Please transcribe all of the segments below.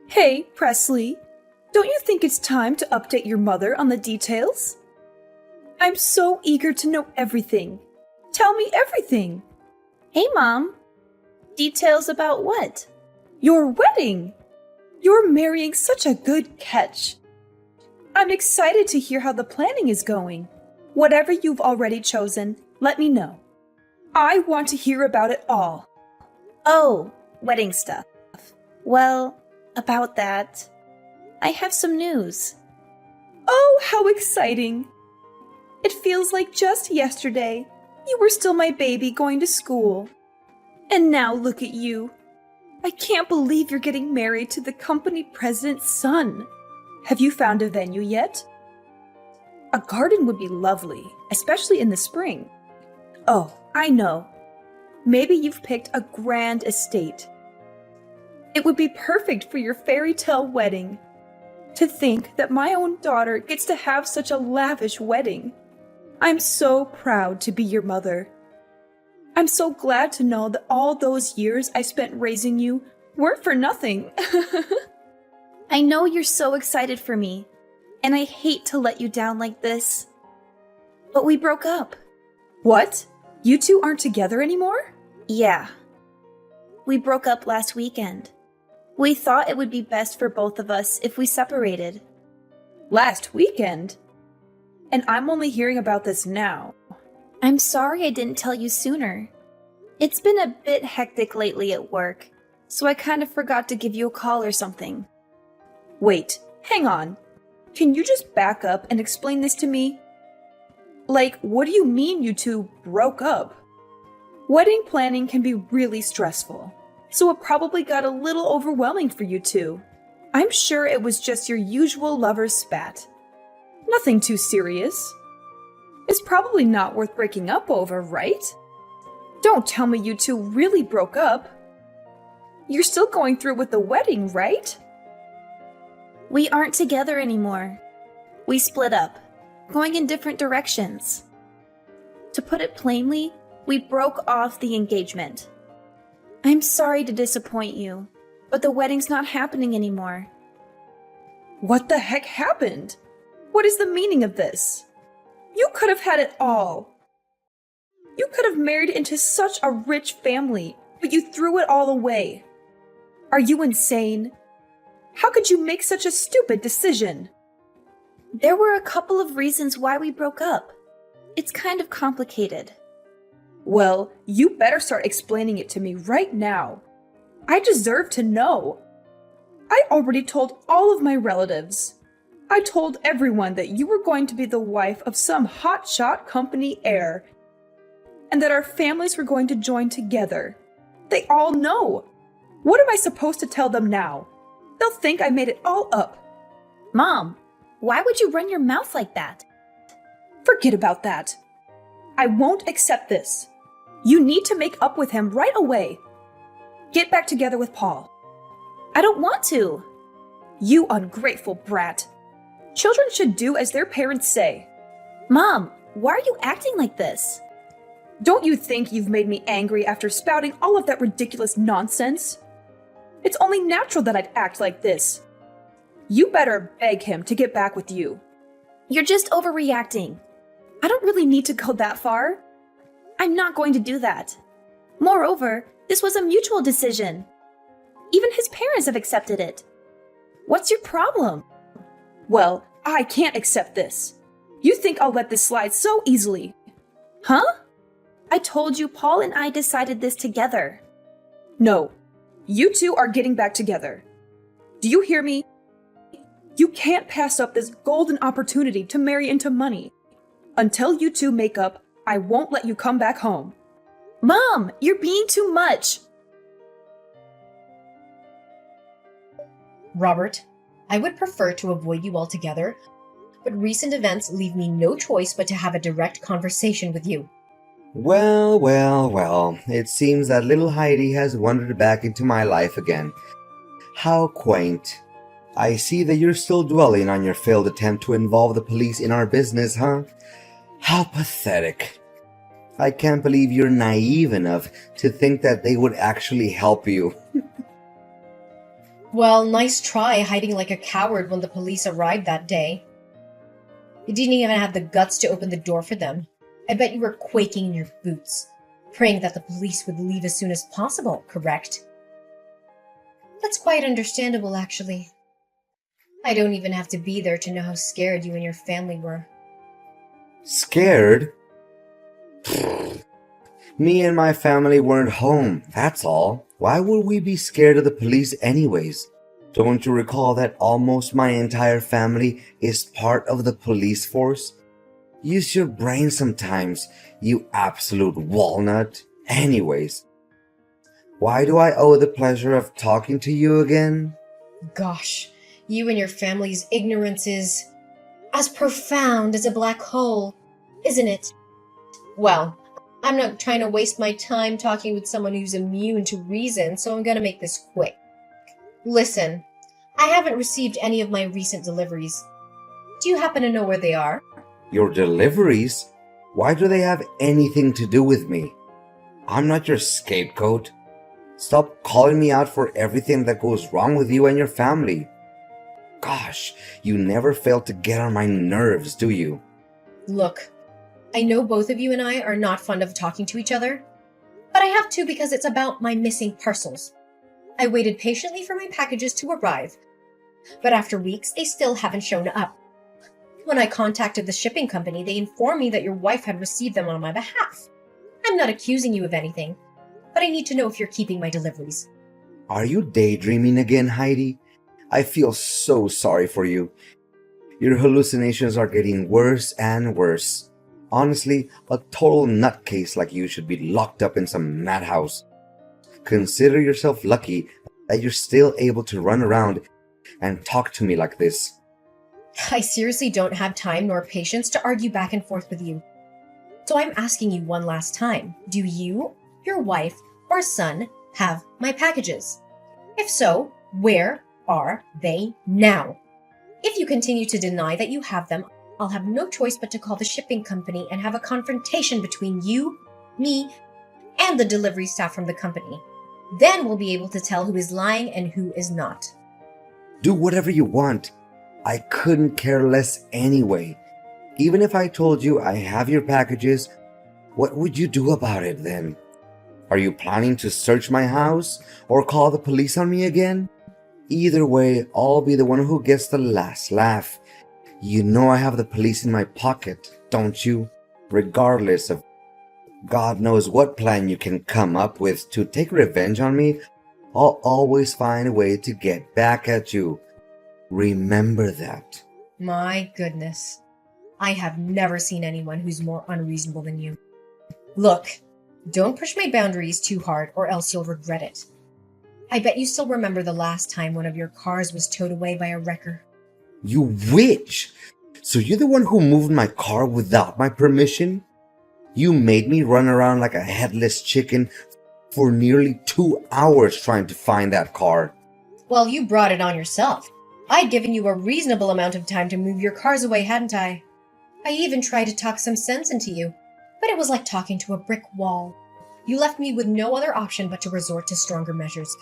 Hey, Presley, don't you think it's time to update your mother on the details? I'm so eager to know everything. Tell me everything. Hey, Mom. Details about what? Your wedding! You're marrying such a good catch. I'm excited to hear how the planning is going. Whatever you've already chosen, let me know. I want to hear about it all. Oh, wedding stuff. Well, about that, I have some news. Oh, how exciting! It feels like just yesterday you were still my baby going to school. And now look at you. I can't believe you're getting married to the company president's son. Have you found a venue yet? A garden would be lovely, especially in the spring. Oh, I know. Maybe you've picked a grand estate. It would be perfect for your fairy tale wedding. To think that my own daughter gets to have such a lavish wedding. I'm so proud to be your mother. I'm so glad to know that all those years I spent raising you weren't for nothing. I know you're so excited for me, and I hate to let you down like this. But we broke up. What? You two aren't together anymore? Yeah. We broke up last weekend. We thought it would be best for both of us if we separated. Last weekend? And I'm only hearing about this now. I'm sorry I didn't tell you sooner. It's been a bit hectic lately at work, so I kind of forgot to give you a call or something. Wait, hang on. Can you just back up and explain this to me? Like, what do you mean you two broke up? Wedding planning can be really stressful, so it probably got a little overwhelming for you two. I'm sure it was just your usual lover's spat. Nothing too serious. It's probably not worth breaking up over, right? Don't tell me you two really broke up. You're still going through with the wedding, right? We aren't together anymore. We split up, going in different directions. To put it plainly, we broke off the engagement. I'm sorry to disappoint you, but the wedding's not happening anymore. What the heck happened? What is the meaning of this? You could have had it all. You could have married into such a rich family, but you threw it all away. Are you insane? How could you make such a stupid decision? There were a couple of reasons why we broke up. It's kind of complicated. Well, you better start explaining it to me right now. I deserve to know. I already told all of my relatives. I told everyone that you were going to be the wife of some hotshot company heir, and that our families were going to join together. They all know. What am I supposed to tell them now? They'll think I made it all up. Mom, why would you run your mouth like that? Forget about that. I won't accept this. You need to make up with him right away. Get back together with Paul. I don't want to. You ungrateful brat. Children should do as their parents say. Mom, why are you acting like this? Don't you think you've made me angry after spouting all of that ridiculous nonsense? It's only natural that I'd act like this. You better beg him to get back with you. You're just overreacting. I don't really need to go that far. I'm not going to do that. Moreover, this was a mutual decision. Even his parents have accepted it. What's your problem? Well, I can't accept this. You think I'll let this slide so easily? Huh? I told you Paul and I decided this together. No, you two are getting back together. Do you hear me? You can't pass up this golden opportunity to marry into money. Until you two make up, I won't let you come back home. Mom, you're being too much. Robert, I would prefer to avoid you altogether, but recent events leave me no choice but to have a direct conversation with you. Well, well, well, it seems that little Heidi has wandered back into my life again. How quaint. I see that you're still dwelling on your failed attempt to involve the police in our business, huh? How pathetic. I can't believe you're naive enough to think that they would actually help you. Well, nice try hiding like a coward when the police arrived that day. You didn't even have the guts to open the door for them. I bet you were quaking in your boots, praying that the police would leave as soon as possible, correct? That's quite understandable, actually. I don't even have to be there to know how scared you and your family were. Scared? Me and my family weren't home, that's all. Why would we be scared of the police anyways? Don't you recall that almost my entire family is part of the police force? Use your brain sometimes, you absolute walnut. Anyways, why do I owe the pleasure of talking to you again? Gosh, you and your family's ignorance is as profound as a black hole, isn't it? Well, I'm not trying to waste my time talking with someone who's immune to reason, so I'm gonna make this quick. Listen, I haven't received any of my recent deliveries. Do you happen to know where they are? Your deliveries? Why do they have anything to do with me? I'm not your scapegoat. Stop calling me out for everything that goes wrong with you and your family. Gosh, you never fail to get on my nerves, do you? Look, I know both of you and I are not fond of talking to each other, but I have to because it's about my missing parcels. I waited patiently for my packages to arrive, but after weeks, they still haven't shown up. When I contacted the shipping company, they informed me that your wife had received them on my behalf. I'm not accusing you of anything, but I need to know if you're keeping my deliveries. Are you daydreaming again, Heidi? I feel so sorry for you. Your hallucinations are getting worse and worse. Honestly, a total nutcase like you should be locked up in some madhouse. Consider yourself lucky that you're still able to run around and talk to me like this. I seriously don't have time nor patience to argue back and forth with you. So I'm asking you one last time. Do you, your wife, or son have my packages? If so, where are they now? If you continue to deny that you have them, I'll have no choice but to call the shipping company and have a confrontation between you, me, and the delivery staff from the company. Then we'll be able to tell who is lying and who is not. Do whatever you want. I couldn't care less anyway. Even if I told you I have your packages, what would you do about it then? Are you planning to search my house or call the police on me again? Either way, I'll be the one who gets the last laugh. You know I have the police in my pocket, don't you? Regardless of God knows what plan you can come up with to take revenge on me, I'll always find a way to get back at you. Remember that. My goodness. I have never seen anyone who's more unreasonable than you. Look, don't push my boundaries too hard or else you'll regret it. I bet you still remember the last time one of your cars was towed away by a wrecker. You witch! So you're the one who moved my car without my permission? You made me run around like a headless chicken for nearly 2 hours trying to find that car. Well, you brought it on yourself. I'd given you a reasonable amount of time to move your cars away, hadn't I? I even tried to talk some sense into you, but it was like talking to a brick wall. You left me with no other option but to resort to stronger measures.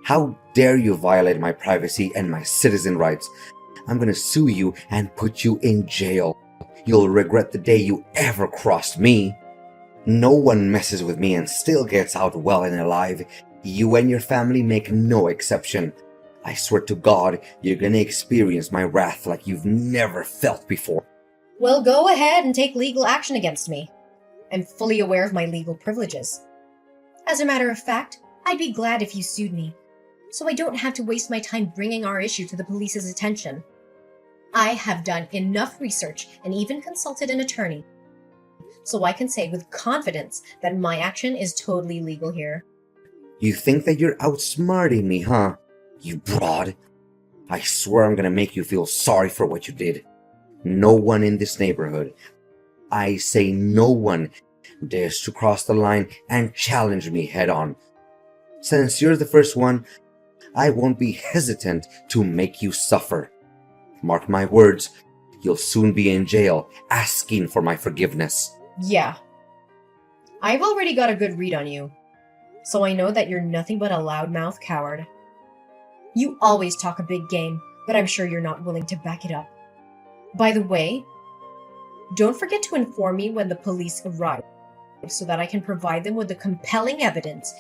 How dare you violate my privacy and my citizen rights? I'm gonna sue you and put you in jail. You'll regret the day you ever crossed me. No one messes with me and still gets out well and alive. You and your family make no exception. I swear to God, you're gonna experience my wrath like you've never felt before. Well, go ahead and take legal action against me. I'm fully aware of my legal privileges. As a matter of fact, I'd be glad if you sued me, so I don't have to waste my time bringing our issue to the police's attention. I have done enough research and even consulted an attorney, so I can say with confidence that my action is totally legal here. You think that you're outsmarting me, huh? You broad. I swear I'm gonna make you feel sorry for what you did. No one in this neighborhood, I say no one, dares to cross the line and challenge me head on. Since you're the first one, I won't be hesitant to make you suffer. Mark my words, you'll soon be in jail asking for my forgiveness. Yeah. I've already got a good read on you, so I know that you're nothing but a loudmouth coward. You always talk a big game, but I'm sure you're not willing to back it up. By the way, don't forget to inform me when the police arrive so that I can provide them with the compelling evidence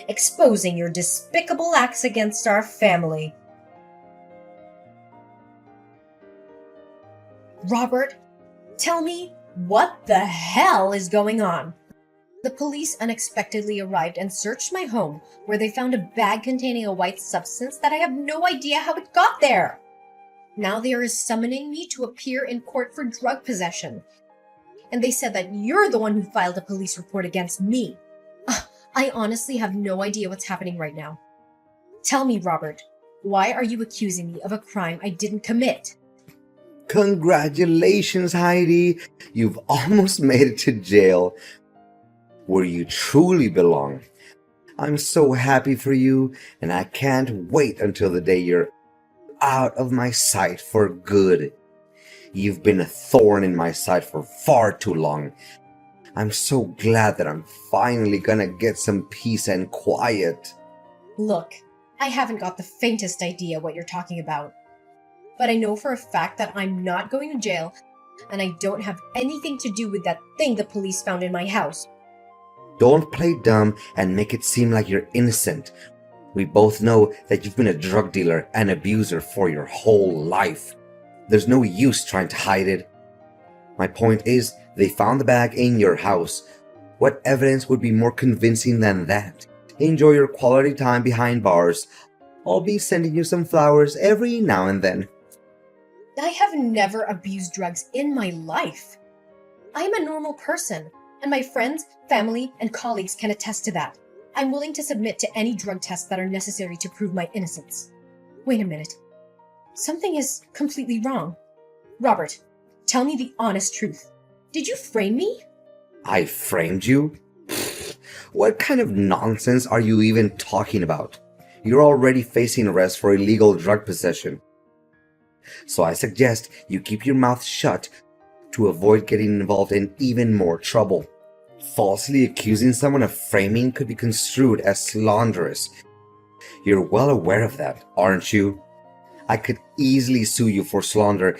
exposing your despicable acts against our family. Robert, tell me, what the hell is going on? The police unexpectedly arrived and searched my home, where they found a bag containing a white substance that I have no idea how it got there. Now they are summoning me to appear in court for drug possession. And they said that you're the one who filed a police report against me. I honestly have no idea what's happening right now. Tell me, Robert, why are you accusing me of a crime I didn't commit? Congratulations, Heidi. You've almost made it to jail, where you truly belong. I'm so happy for you, and I can't wait until the day you're out of my sight for good. You've been a thorn in my side for far too long. I'm so glad that I'm finally gonna get some peace and quiet. Look, I haven't got the faintest idea what you're talking about. But I know for a fact that I'm not going to jail, and I don't have anything to do with that thing the police found in my house. Don't play dumb and make it seem like you're innocent. We both know that you've been a drug dealer and abuser for your whole life. There's no use trying to hide it. My point is, they found the bag in your house. What evidence would be more convincing than that? Enjoy your quality time behind bars. I'll be sending you some flowers every now and then. I have never abused drugs in my life. I am a normal person, and my friends, family, and colleagues can attest to that. I'm willing to submit to any drug tests that are necessary to prove my innocence. Wait a minute. Something is completely wrong. Robert, tell me the honest truth. Did you frame me? I framed you? What kind of nonsense are you even talking about? You're already facing arrest for illegal drug possession. So I suggest you keep your mouth shut to avoid getting involved in even more trouble. Falsely accusing someone of framing could be construed as slanderous. You're well aware of that, aren't you? I could easily sue you for slander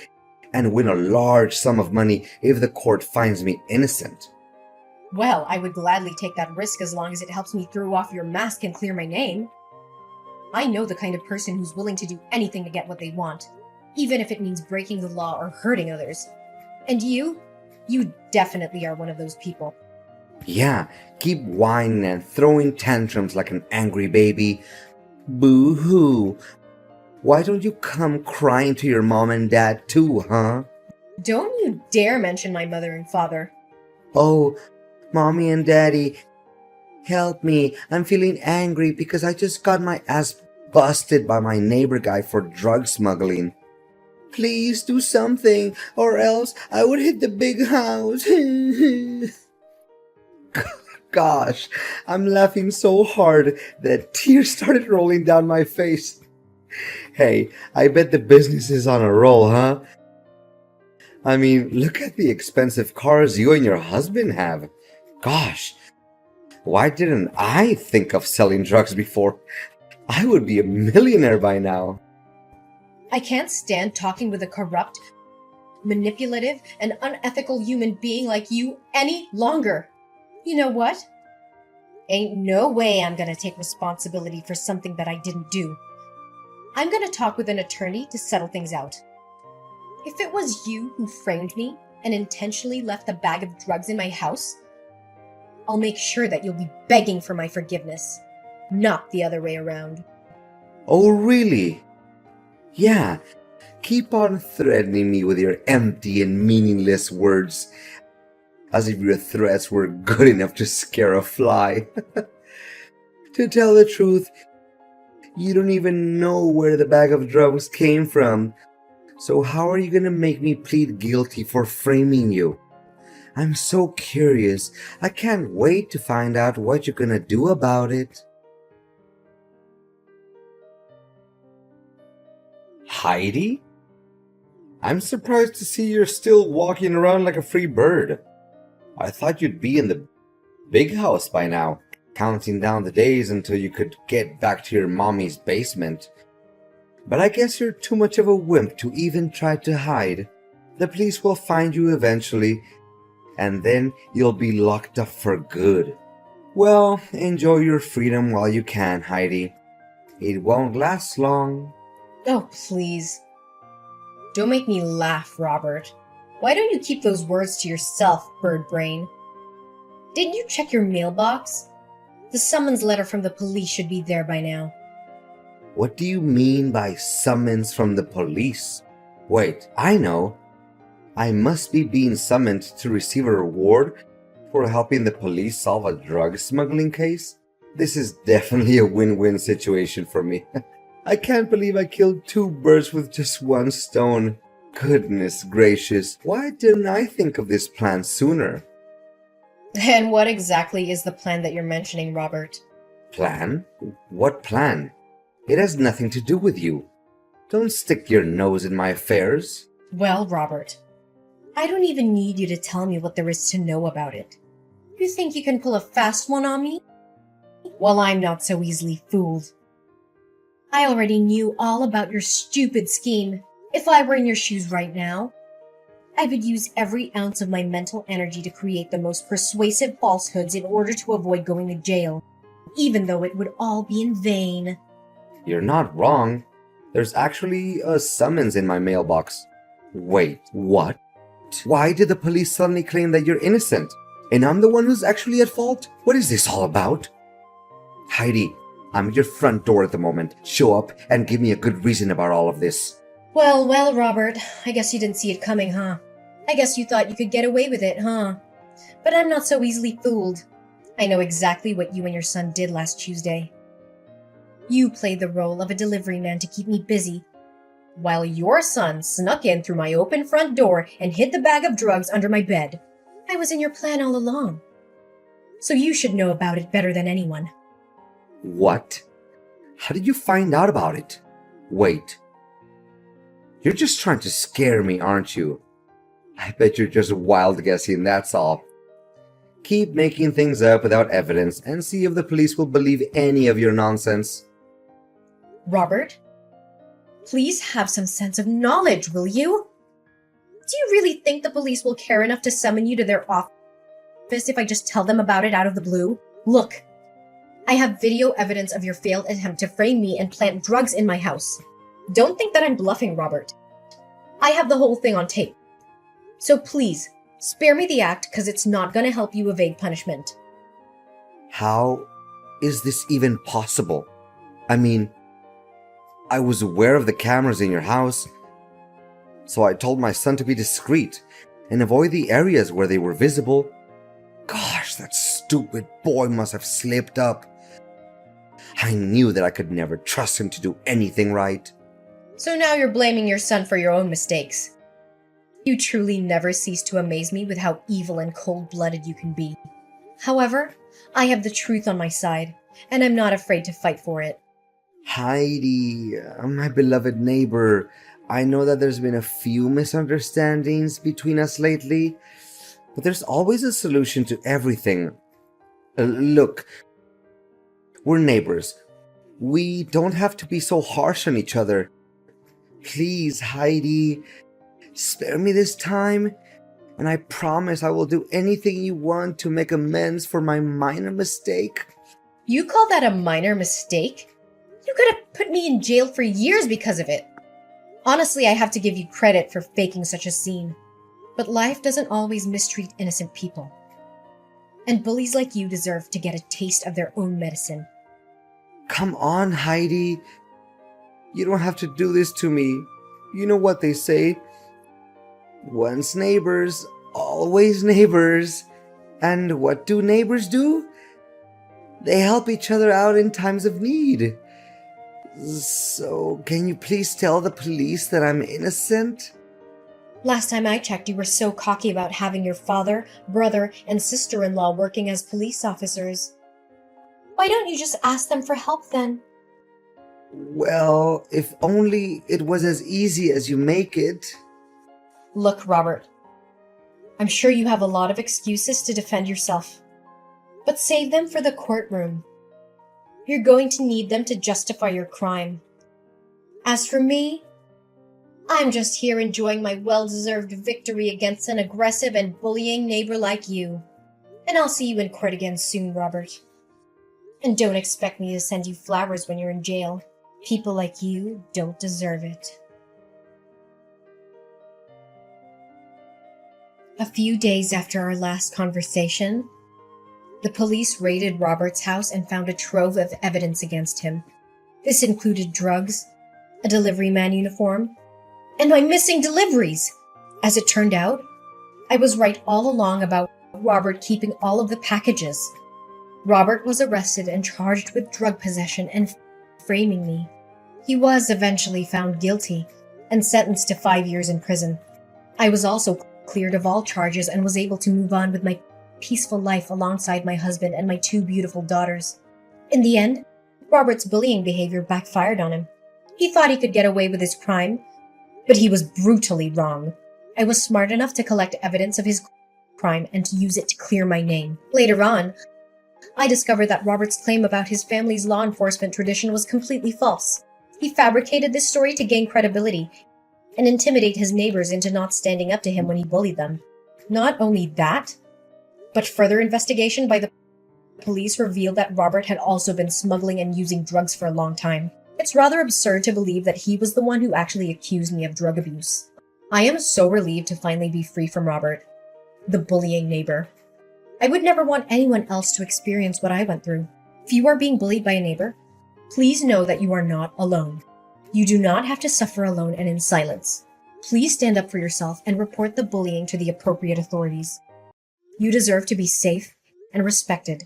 and win a large sum of money if the court finds me innocent. Well, I would gladly take that risk as long as it helps me throw off your mask and clear my name. I know the kind of person who's willing to do anything to get what they want, even if it means breaking the law or hurting others. And you definitely are one of those people. Yeah, keep whining and throwing tantrums like an angry baby. Boo-hoo. Why don't you come crying to your mom and dad too, huh? Don't you dare mention my mother and father. Oh, Mommy and Daddy, help me. I'm feeling angry because I just got my ass busted by my neighbor guy for drug smuggling. Please do something, or else I would hit the big house. Gosh, I'm laughing so hard that tears started rolling down my face. Hey, I bet the business is on a roll, huh? I mean, look at the expensive cars you and your husband have. Gosh, why didn't I think of selling drugs before? I would be a millionaire by now. I can't stand talking with a corrupt, manipulative, and unethical human being like you any longer. You know what? Ain't no way I'm gonna take responsibility for something that I didn't do. I'm gonna talk with an attorney to settle things out. If it was you who framed me and intentionally left a bag of drugs in my house, I'll make sure that you'll be begging for my forgiveness, not the other way around. Oh, really? Yeah, keep on threatening me with your empty and meaningless words, as if your threats were good enough to scare a fly. To tell the truth, you don't even know where the bag of drugs came from. So how are you gonna make me plead guilty for framing you? I'm so curious. I can't wait to find out what you're gonna do about it. Heidi? I'm surprised to see you're still walking around like a free bird. I thought you'd be in the big house by now, counting down the days until you could get back to your mommy's basement. But I guess you're too much of a wimp to even try to hide. The police will find you eventually, and then you'll be locked up for good. Well, enjoy your freedom while you can, Heidi. It won't last long. Oh, please. Don't make me laugh, Robert. Why don't you keep those words to yourself, bird brain? Didn't you check your mailbox? The summons letter from the police should be there by now. What do you mean by summons from the police? Wait, I know. I must be being summoned to receive a reward for helping the police solve a drug smuggling case? This is definitely a win-win situation for me. I can't believe I killed 2 birds with just 1 stone. Goodness gracious, why didn't I think of this plan sooner? And what exactly is the plan that you're mentioning, Robert? Plan? What plan? It has nothing to do with you. Don't stick your nose in my affairs. Well, Robert, I don't even need you to tell me what there is to know about it. You think you can pull a fast one on me? Well, I'm not so easily fooled. I already knew all about your stupid scheme. If I were in your shoes right now, I would use every ounce of my mental energy to create the most persuasive falsehoods in order to avoid going to jail, even though it would all be in vain. You're not wrong. There's actually a summons in my mailbox. Wait, what? Why did the police suddenly claim that you're innocent? And I'm the one who's actually at fault? What is this all about? Heidi, I'm at your front door at the moment. Show up and give me a good reason about all of this. Well, Robert, I guess you didn't see it coming, huh? I guess you thought you could get away with it, huh? But I'm not so easily fooled. I know exactly what you and your son did last Tuesday. You played the role of a delivery man to keep me busy, while your son snuck in through my open front door and hid the bag of drugs under my bed. I was in your plan all along. So you should know about it better than anyone. What? How did you find out about it? Wait. You're just trying to scare me, aren't you? I bet you're just wild guessing, that's all. Keep making things up without evidence and see if the police will believe any of your nonsense. Robert, please have some sense of knowledge, will you? Do you really think the police will care enough to summon you to their office if I just tell them about it out of the blue? Look, I have video evidence of your failed attempt to frame me and plant drugs in my house. Don't think that I'm bluffing, Robert. I have the whole thing on tape. So please, spare me the act, because it's not going to help you evade punishment. How is this even possible? I mean, I was aware of the cameras in your house, so I told my son to be discreet and avoid the areas where they were visible. Gosh, that stupid boy must have slipped up. I knew that I could never trust him to do anything right. So now you're blaming your son for your own mistakes. You truly never cease to amaze me with how evil and cold-blooded you can be. However, I have the truth on my side, and I'm not afraid to fight for it. Heidi, my beloved neighbor, I know that there's been a few misunderstandings between us lately, but there's always a solution to everything. Look, we're neighbors. We don't have to be so harsh on each other. Please, Heidi, spare me this time, and I promise I will do anything you want to make amends for my minor mistake. You call that a minor mistake? You could have put me in jail for years because of it. Honestly, I have to give you credit for faking such a scene. But life doesn't always mistreat innocent people. And bullies like you deserve to get a taste of their own medicine. Come on, Heidi. You don't have to do this to me. You know what they say. Once neighbors, always neighbors. And what do neighbors do? They help each other out in times of need. So, can you please tell the police that I'm innocent? Last time I checked, you were so cocky about having your father, brother, and sister-in-law working as police officers. Why don't you just ask them for help then? Well, if only it was as easy as you make it. Look, Robert, I'm sure you have a lot of excuses to defend yourself, but save them for the courtroom. You're going to need them to justify your crime. As for me, I'm just here enjoying my well-deserved victory against an aggressive and bullying neighbor like you. And I'll see you in court again soon, Robert. And don't expect me to send you flowers when you're in jail. People like you don't deserve it. A few days after our last conversation, the police raided Robert's house and found a trove of evidence against him. This included drugs, a delivery man uniform, and my missing deliveries. As it turned out, I was right all along about Robert keeping all of the packages. Robert was arrested and charged with drug possession and framing me. He was eventually found guilty and sentenced to 5 years in prison. I was also cleared of all charges and was able to move on with my peaceful life alongside my husband and my 2 beautiful daughters. In the end, Robert's bullying behavior backfired on him. He thought he could get away with his crime, but he was brutally wrong. I was smart enough to collect evidence of his crime and to use it to clear my name. Later on, I discovered that Robert's claim about his family's law enforcement tradition was completely false. He fabricated this story to gain credibility and intimidate his neighbors into not standing up to him when he bullied them. Not only that, but further investigation by the police revealed that Robert had also been smuggling and using drugs for a long time. It's rather absurd to believe that he was the one who actually accused me of drug abuse. I am so relieved to finally be free from Robert, the bullying neighbor. I would never want anyone else to experience what I went through. If you are being bullied by a neighbor, please know that you are not alone. You do not have to suffer alone and in silence. Please stand up for yourself and report the bullying to the appropriate authorities. You deserve to be safe and respected